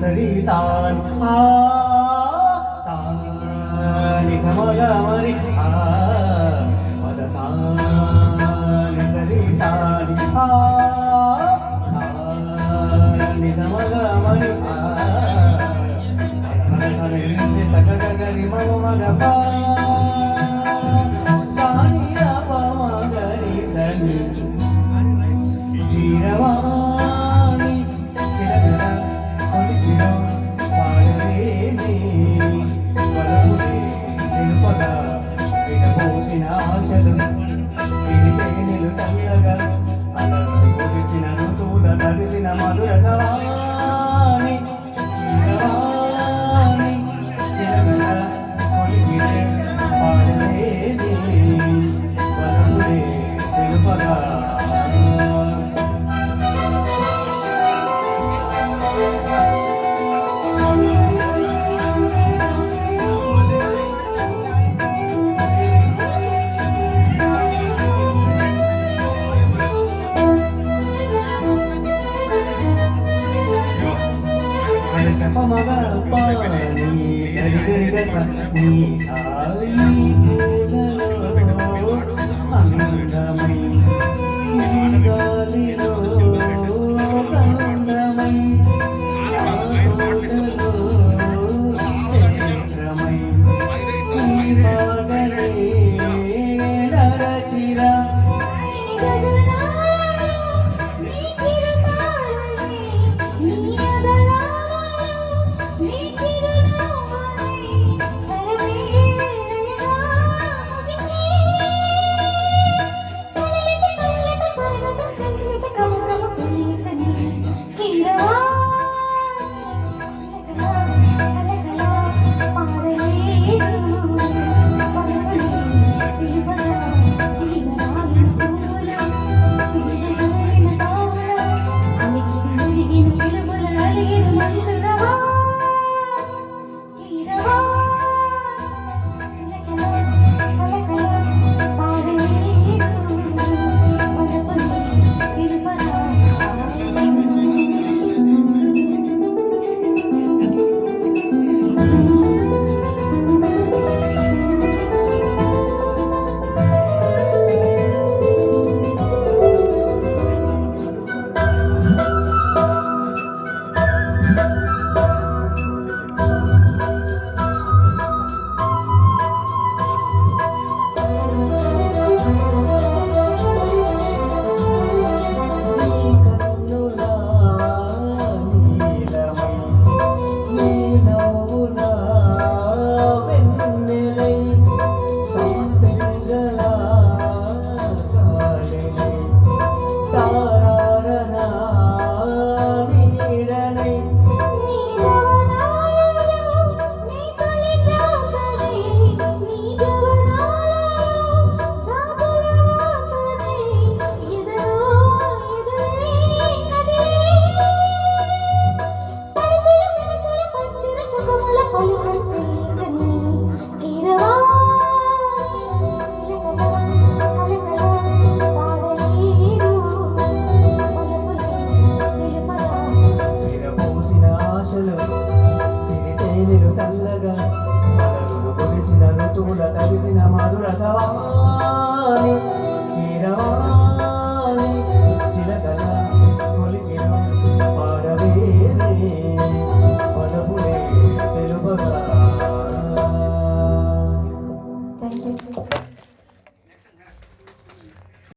సరి సాని సాని సమగ మరి పద సాని సరి సాని సాని సమగ మరి సగ గరి మమ మగ పా సాని రప మగరి సని కీరవాణి చిలకల కొలికిరో పాడలేని పలములే తెలుపగా వినబోసిన ఆశలు తిరిగేనెలు తల్లగా అలలు కురిసిన ఋతువుల తడిసిన మధుర సవాని కీరవాణి చిలకల కొలికిరే పాడలేని పలములే తెలుపగా పమగ పాని సరిగరిగస నీ సాయి పూలలో అందమై ఈ గాలిలో గంధమై ఆ తోటలో చైత్రమై ఈ పాటలే నడచిరా తల్లగా అలరులు కొలిసిన ఋతువుల తడిసిన మధుర సవాని కీరవాణి చిలకల కొలికిను పాడవేనే పదపులే తెలుపగా.